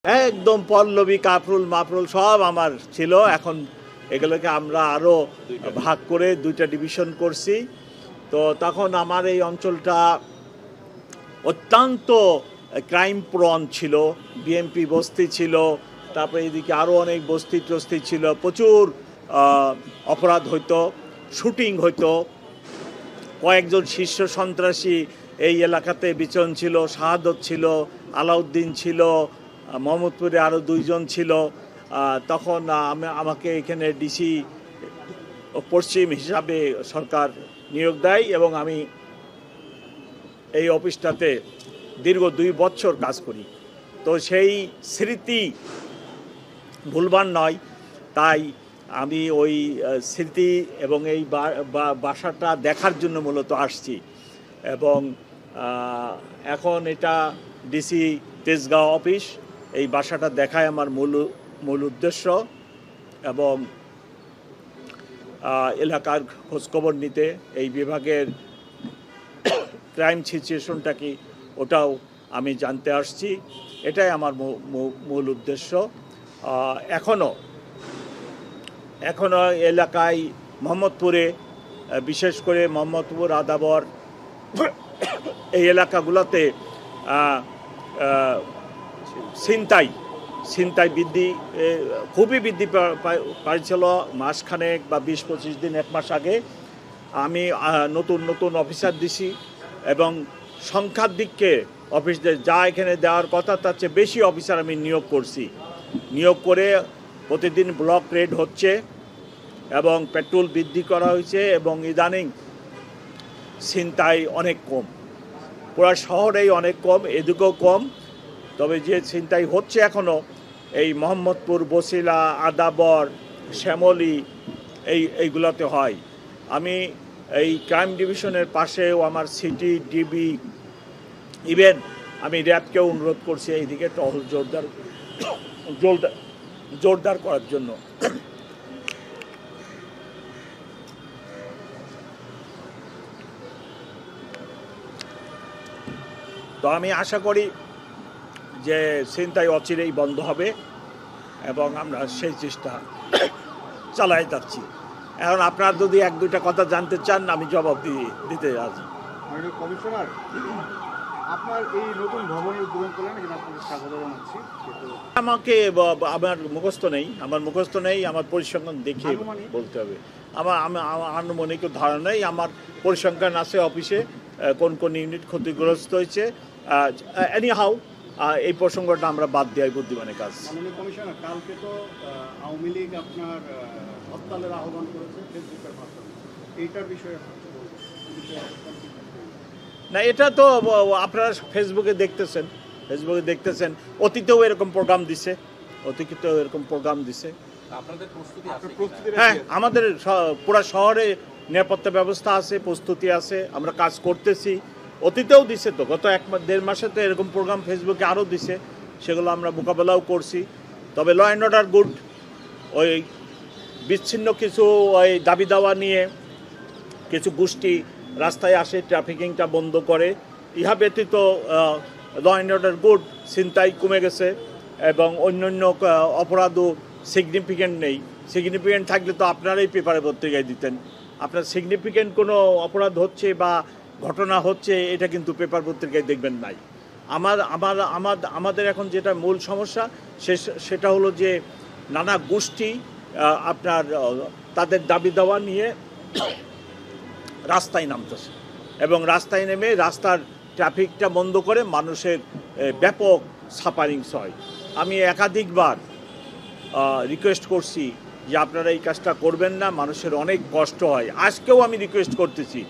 একদম পল্লবী, কাফরুল, মাফরুল সব আমার ছিল। এখন এগুলোকে আমরা আরও ভাগ করে 2টা ডিভিশন করছি। তো তখন আমার এই অঞ্চলটা অত্যন্ত ক্রাইম প্রন ছিল। বিএমপি বস্তি ছিল, তারপরে এদিকে আরও অনেক বস্তি টস্তি ছিল। প্রচুর অপরাধ হইতো, শুটিং হইতো। কয়েকজন শীর্ষ সন্ত্রাসী এই এলাকাতে বিচরণ ছিল। শাহাদত ছিল, আলাউদ্দিন ছিল, মোহাম্মদপুরে আরও 2 জন ছিল। তখন আমাকে এখানে ডিসি পশ্চিম হিসাবে সরকার নিয়োগ দেয় এবং আমি এই অফিসটাতে দীর্ঘ 2 বছর কাজ করি। তো সেই স্মৃতি ভুলবার নয়, তাই আমি ওই স্মৃতি এবং এই বাসাটা দেখার জন্য মূলত আসছি। এবং এখন এটা ডিসি তেজগাঁও অফিস। এই বাসাটা দেখায় আমার মূল উদ্দেশ্য, এবং এলাকার খোঁজখবর নিতে, এই বিভাগের ক্রাইম সিচুয়েশনটা কি ওটাও আমি জানতে আসছি। এটাই আমার মূল উদ্দেশ্য। এখনও এলাকায় মোহাম্মদপুরে, বিশেষ করে মোহাম্মদপুর, আদাবর এই এলাকাগুলোতে ছিনতাই খুবই বৃদ্ধি পাইছিল মাসখানেক বা 20-25 দিন, 1 মাস আগে। আমি নতুন অফিসার দিছি এবং সংখ্যার দিককে অফিসদের যা এখানে দেওয়ার কথা তার চেয়ে বেশি অফিসার আমি নিয়োগ করে প্রতিদিন ব্লক রেড হচ্ছে এবং পেট্রোল বৃদ্ধি করা হয়েছে, এবং ইদানিং ছিনতাই অনেক কম, পুরো শহরেই অনেক কম, এদিকেও কম। তবে যে ছিনতাই হচ্ছে এখনও এই মোহাম্মদপুর, বসিলা, আদাবর, শ্যামলী এইগুলোতে হয়। আমি এই ক্রাইম ডিভিশনের পাশেও আমার সিটি, ডিবি, ইভেন আমি র্যাবকেও অনুরোধ করছি এইদিকে টহল জোরদার করার জন্য। তো আমি আশা করি যে ছিনতাই অচিরেই বন্ধ হবে এবং আমরা সেই চেষ্টা চালাই যাচ্ছি। এখন আপনারা যদি 1-2টা কথা জানতে চান, আমি জবাব দিতে রাজি। কমিশনার, আপনার এই নতুন ভবনের উদ্বোধন করলেন, আপনাকে স্বাগত জানাচ্ছি। আমাকে আমার মুখস্থ নেই, আমার পরিসংখ্যান দেখে বলতে হবে। আমার আনুমানিক ধারণা নেই। আমার পরিসংখ্যান আছে অফিসে, কোন ইউনিট ক্ষতিগ্রস্ত হয়েছে। এনিহাউ এই প্রসঙ্গটা আমরা বাদ দেওয়াই বুদ্ধিমানের কাজ। কমিশনার, কালকে তো আওয়ামী লীগ আপনার হরতালের আহ্বান করেছে ফেসবুকের মাধ্যমে, এইটার বিষয়ে না, এটা তো আপনারা ফেসবুকে দেখতেছেন। অতীতেও এরকম প্রোগ্রাম দিছে। হ্যাঁ, আমাদের পুরো শহরে নিরাপত্তা ব্যবস্থা আছে, প্রস্তুতি আছে, আমরা কাজ করতেছি। অতীতেও দিছে, তো গত 1-1.5 মাসে তো এরকম প্রোগ্রাম ফেসবুকে আরও দিছে, সেগুলো আমরা মোকাবেলাও করছি। তবে ল অ্যান্ড অর্ডার গুড। ওই বিচ্ছিন্ন কিছু ওই দাবি দাওয়া নিয়ে কিছু গোষ্ঠী রাস্তায় আসে, ট্রাফিকিংটা বন্ধ করে। ইহা ব্যতীত ল অ্যান্ড অর্ডার গুড। ছিনতাই কমে গেছে এবং অন্যান্য অপরাধও সিগনিফিক্যান্ট নেই। সিগনিফিক্যান্ট থাকলে তো আপনারাই পেপারে পত্রিকায় দিতেন। আপনার সিগনিফিক্যান্ট কোনো অপরাধ হচ্ছে বা ঘটনা হচ্ছে, এটা কিন্তু পেপার পত্রিকায় দেখবেন নাই। আমাদের এখন যেটা মূল সমস্যা সেটা হলো যে নানা গোষ্ঠী আপনার তাদের দাবি দাওয়া নিয়ে রাস্তায় নামতেছে এবং রাস্তায় নেমে রাস্তার ট্রাফিকটা বন্ধ করে মানুষের ব্যাপক সাফারিংস হয়। আমি একাধিকবার রিকোয়েস্ট করছি যে আপনারা এই কাজটা করবেন না, মানুষের অনেক কষ্ট হয়। আজকেও আমি রিকোয়েস্ট করতেছি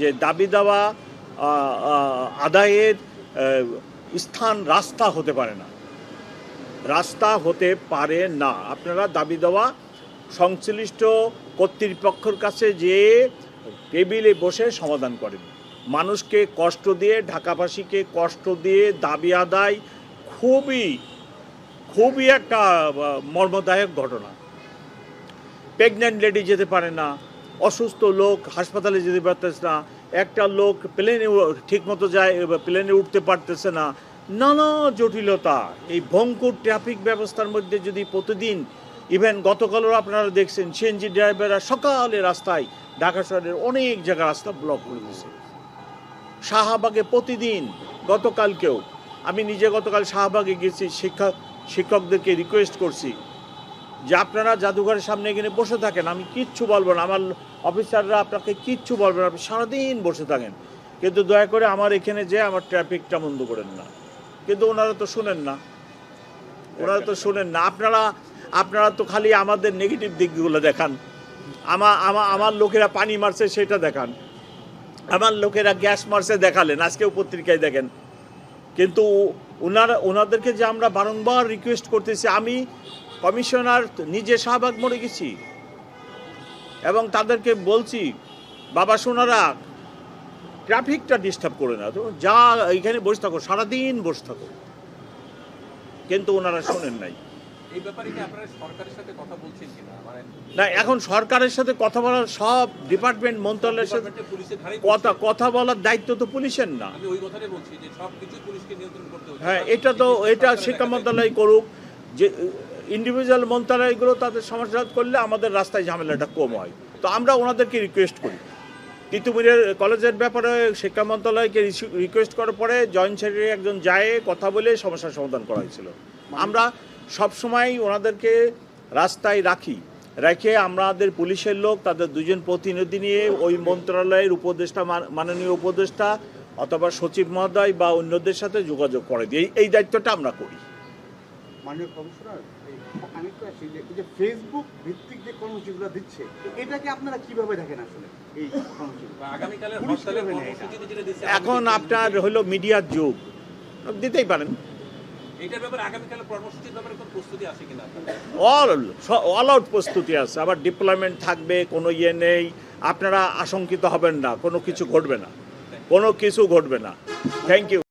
যে দাবি দাওয়া আদায়ের স্থান রাস্তা হতে পারে না। আপনারা দাবি দেওয়া সংশ্লিষ্ট কর্তৃপক্ষের কাছে যে টেবিলে বসে সমাধান করেন। মানুষকে কষ্ট দিয়ে, ঢাকাবাসীকে কষ্ট দিয়ে দাবি আদায় খুবই একটা মর্মদায়ক ঘটনা। প্রেগন্যান্ট লেডি যেতে পারে না, অসুস্থ লোক হাসপাতালে যেতে পারতেছে না, একটা লোক প্লেনে ঠিকমতো প্লেনে উঠতে পারতেছে না, নানা জটিলতা। এই ভঙ্গুর ট্রাফিক ব্যবস্থার মধ্যে যদি প্রতিদিন, ইভেন গতকালও আপনারা দেখছেন সিএনজি ড্রাইভাররা সকালে রাস্তায় ঢাকা শহরের অনেক জায়গা রাস্তা ব্লক করে দিয়েছে। শাহবাগে প্রতিদিন, গতকালকেও আমি নিজে গতকাল শাহবাগে গেছি, শিক্ষকদেরকে রিকোয়েস্ট করছি যে আপনারা জাদুঘরের সামনে এখানে বসে থাকেন, আমি কিচ্ছু বলবো না, আমার অফিসাররা আপনাকে কিচ্ছু বলবে না, আপনি সারাদিন বসে থাকেন, কিন্তু দয়া করে আমার এখানে যে আমার ট্রাফিকটা বন্ধ করেন না। কিন্তু ওনারা তো শোনেন না, আপনারা তো খালি আমাদের নেগেটিভ দিকগুলো দেখান। আমার লোকেরা পানি মারছে সেটা দেখান, আমার লোকেরা গ্যাস মারছে দেখালেন, আজকেও পত্রিকায় দেখেন। কিন্তু ওনাদেরকে যে আমরা বারংবার রিকোয়েস্ট করতেছি, আমি কমিশনার নিজে শাহবাগ মোড়ে গেছি এবং তাদেরকে বলছি, বাবা সোনারা ট্রাফিকটা ডিস্টার্ব করে না, তো যা এইখানে বসে থাকো, সারাদিন বসে থাকো, কিন্তু ওনারা শোনেন নাই। এই ব্যাপারে কি আপনারা সরকারের সাথে কথা বলছেন কিনা? মানে না, এখন সরকারের সাথে কথা বলার সব ডিপার্টমেন্ট মন্ত্রণালয়ের সাথে পুলিশের ধারে কথা বলার দায়িত্ব তো পুলিশের না। আমি ওই কথাটাই বলছি যে সবকিছু পুলিশকে নিয়ন্ত্রণ করতে হবে। হ্যাঁ, এটা শিক্ষা মন্ত্রণালয় করুক, যে ইন্ডিভিজুয়াল মন্ত্রণালয়গুলো তাদের সমাধান করলে আমাদের রাস্তায় ঝামেলাটা কম হয়। তো আমরা ওনাদেরকে রিকোয়েস্ট করি। তিতুমিরের কলেজের ব্যাপারে শিক্ষা মন্ত্রণালয়কে রিকোয়েস্ট করার পরে জয়েন্ট সেক্রেটারি একজন যায়, কথা বলে সমস্যার সমাধান করা হয়েছিল। আমরা সবসময় ওনাদেরকে রাস্তায় রেখে আমাদের পুলিশের লোক, তাদের দুজন প্রতিনিধি নিয়ে ওই মন্ত্রণালয়ের উপদেষ্টা, মাননীয় উপদেষ্টা অথবা সচিব মহোদয় বা অন্যদের সাথে যোগাযোগ করে দিই। এই দায়িত্বটা আমরা করি। মাননীয় কমিশনার, আমি তো আসি যে এই যে ফেসবুক ভিত্তিক যে কর্মসূচিগুলো দিচ্ছে, এটাকে আপনারা কিভাবে দেখেন আসলে এই কর্মসূচিগুলো? আগামীকালের হরতালের কর্মসূচিতে যেটা দিচ্ছে, এখন আপনার হলো মিডিয়ার যুগ, দিতেই পারেন। এটার ব্যাপারে আগামীকালের কর্মসূচির ব্যাপারে কোনো প্রস্তুতি আছে কিনা? অল আউট প্রস্তুতি আছে, আবার ডিপ্লয়মেন্ট থাকবে, কোনো ইয়ে নেই, আপনারা আশঙ্কিত হবেন না, কোনো কিছু ঘটবে না, থ্যাংক ইউ।